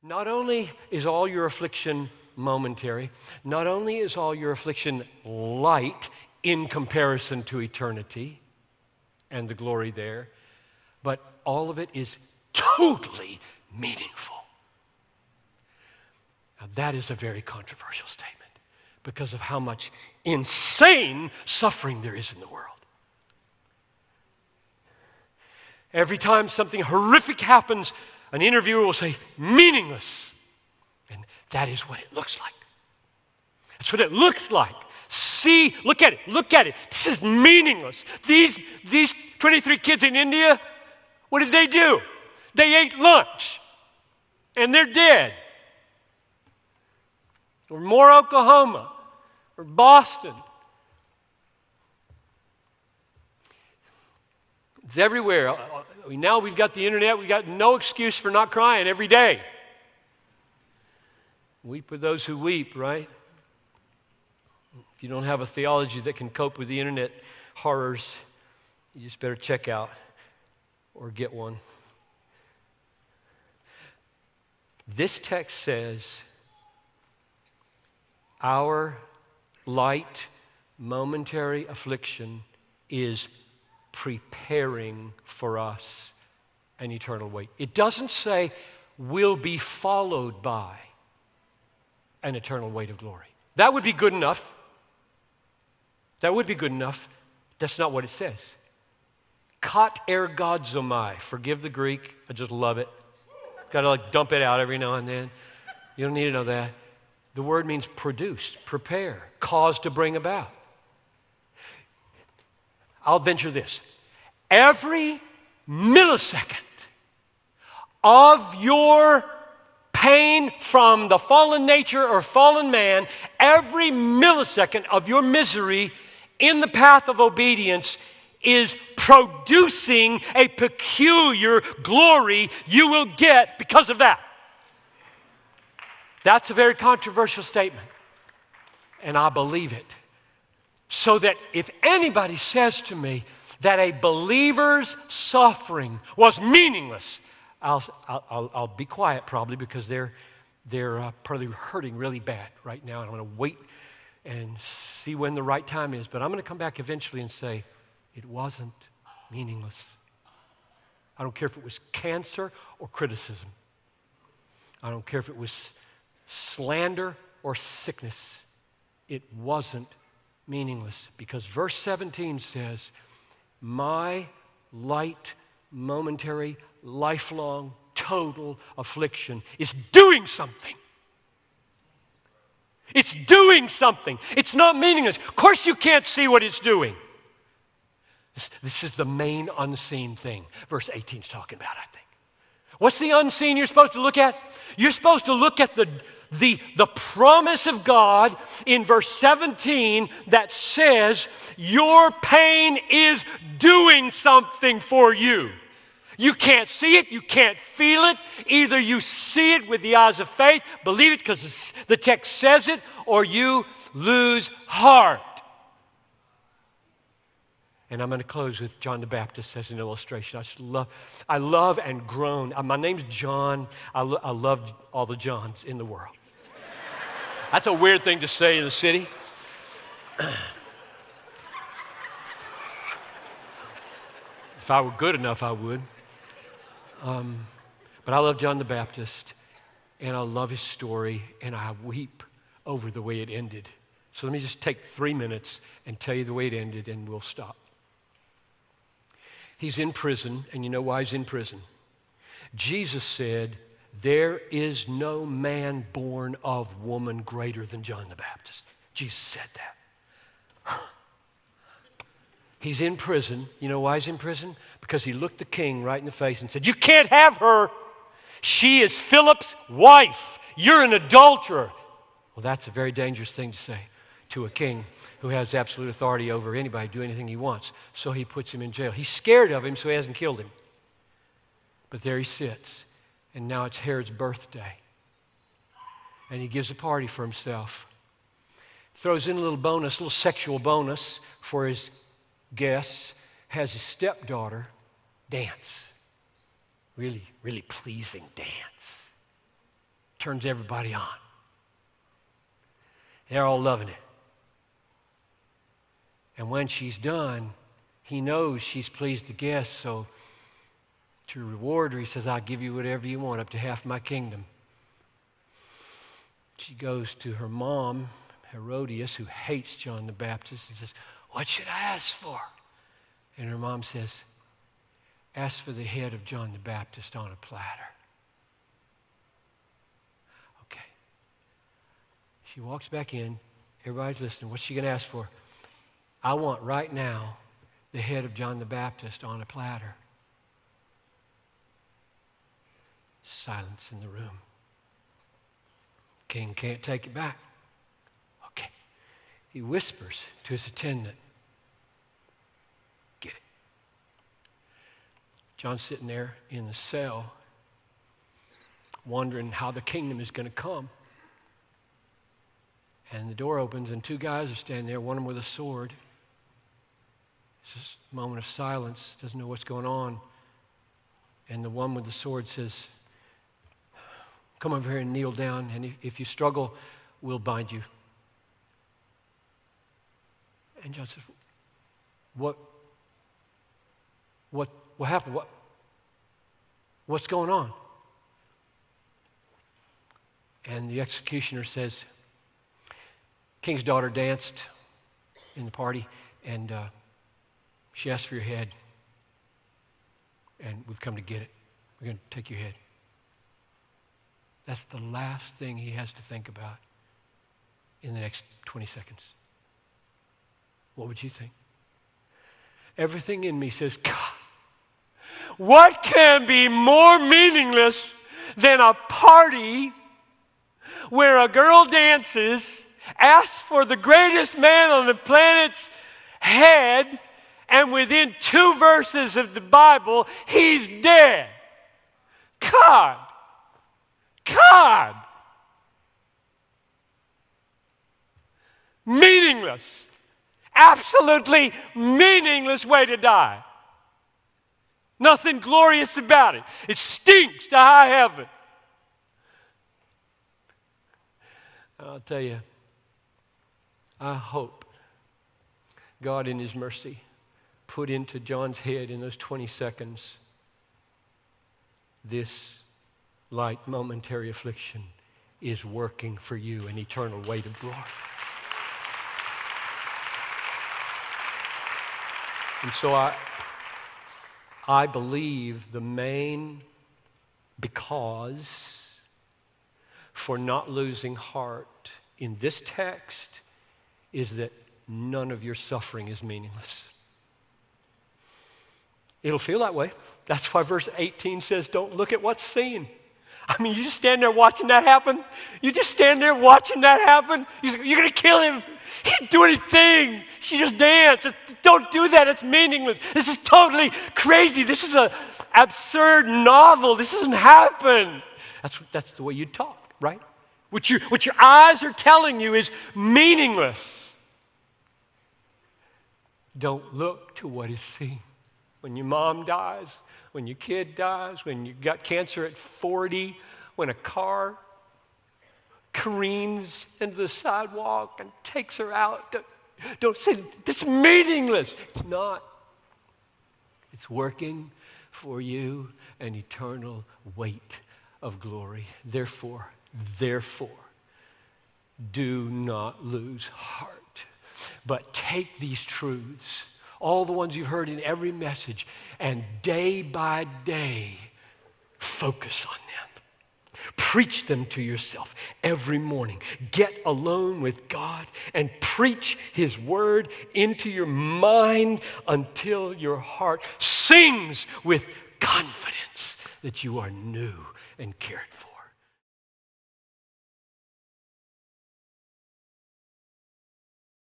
Not only is all your affliction momentary, not only is all your affliction light in comparison to eternity and the glory there, but all of it is totally meaningful. Now that is a very controversial statement because of how much insane suffering there is in the world. Every time something horrific happens, an interviewer will say, meaningless. And that is what it looks like. That's what it looks like. See, look at it. This is meaningless. These 23 kids in India, what did they do? They ate lunch, and they're dead. Or Moore, Oklahoma, or Boston. It's everywhere. Now we've got the internet. We've got no excuse for not crying every day. Weep with those who weep, right? If you don't have a theology that can cope with the internet horrors, you just better check out or get one. This text says, our light, momentary affliction is preparing for us an eternal weight. It doesn't say will be followed by an eternal weight of glory. That would be good enough. That would be good enough. That's not what it says. Kat ergodzomai. Forgive the Greek. I just love it. Got to dump it out every now and then. You don't need to know that. The word means produce, prepare, cause to bring about. I'll venture this. Every millisecond of your pain from the fallen nature or fallen man, every millisecond of your misery in the path of obedience is producing a peculiar glory you will get because of that. That's a very controversial statement, and I believe it. So that if anybody says to me that a believer's suffering was meaningless, I'll be quiet probably because they're probably hurting really bad right now, and I'm going to wait and see when the right time is. But I'm going to come back eventually and say, it wasn't meaningless. I don't care if it was cancer or criticism. I don't care if it was slander or sickness. It wasn't meaningless, because verse 17 says, my light, momentary, lifelong, total affliction is doing something. It's doing something. It's not meaningless. Of course you can't see what it's doing. This is the main unseen thing verse 18 is talking about, I think. What's the unseen you're supposed to look at? You're supposed to look at the promise of God in verse 17 that says your pain is doing something for you. You can't see it, you can't feel it. Either you see it with the eyes of faith, believe it because the text says it, or you lose heart. And I'm going to close with John the Baptist as an illustration. I love and groan. My name's John. I love all the Johns in the world. That's a weird thing to say in the city. If I were good enough, I would. But I love John the Baptist, and I love his story, and I weep over the way it ended. So let me just take 3 minutes and tell you the way it ended, and we'll stop. He's in prison, and you know why he's in prison. Jesus said, there is no man born of woman greater than John the Baptist. Jesus said that. He's in prison. You know why he's in prison? Because he looked the king right in the face and said, you can't have her. She is Philip's wife. You're an adulterer. Well, that's a very dangerous thing to say to a king who has absolute authority over anybody to do anything he wants. So he puts him in jail. He's scared of him, so he hasn't killed him. But there he sits. And now it's Herod's birthday. And he gives a party for himself. Throws in a little bonus, a little sexual bonus for his guests. Has his stepdaughter dance. Really, really pleasing dance. turns everybody on. They're all loving it. And when she's done, he knows she's pleased the guests, so to reward her, he says, I'll give you whatever you want, up to half my kingdom. She goes to her mom, Herodias, who hates John the Baptist, and says, what should I ask for? And her mom says, ask for the head of John the Baptist on a platter. Okay. She walks back in. Everybody's listening. What's she going to ask for? I want right now the head of John the Baptist on a platter. Silence in the room. King can't take it back. Okay. He whispers to his attendant, get it. John's sitting there in the cell, wondering how the kingdom is going to come. And the door opens, and two guys are standing there, one of them with a sword. It's just a moment of silence, doesn't know what's going on. And the one with the sword says, come over here and kneel down, and if you struggle, we'll bind you. And John says, what happened? What's going on? And the executioner says, King's daughter danced in the party, and she asked for your head, and we've come to get it. We're going to take your head. That's the last thing he has to think about in the next 20 seconds. What would you think? Everything in me says, God, what can be more meaningless than a party where a girl dances, asks for the greatest man on the planet's head, and within 2 verses of the Bible, he's dead? God! Meaningless. Absolutely meaningless way to die. Nothing glorious about it. It stinks to high heaven. I'll tell you, I hope God in His mercy put into John's head in those 20 seconds this light momentary affliction is working for you an eternal weight of glory. And so I believe the main because for not losing heart in this text is that none of your suffering is meaningless. It'll feel that way. That's why verse 18 says, don't look at what's seen. I mean, you just stand there watching that happen. You just stand there watching that happen. You're going to kill him. He didn't do anything. She just danced. Don't do that. It's meaningless. This is totally crazy. This is an absurd novel. This doesn't happen. That's the way you talk, right? What your eyes are telling you is meaningless. Don't look to what is seen. When your mom dies, when your kid dies, when you got cancer at 40, when a car careens into the sidewalk and takes her out, don't say, this is meaningless. It's not. It's working for you an eternal weight of glory. Therefore, do not lose heart, but take these truths, all the ones you've heard in every message, and day by day, focus on them. Preach them to yourself every morning. Get alone with God and preach His word into your mind until your heart sings with confidence that you are new and cared for.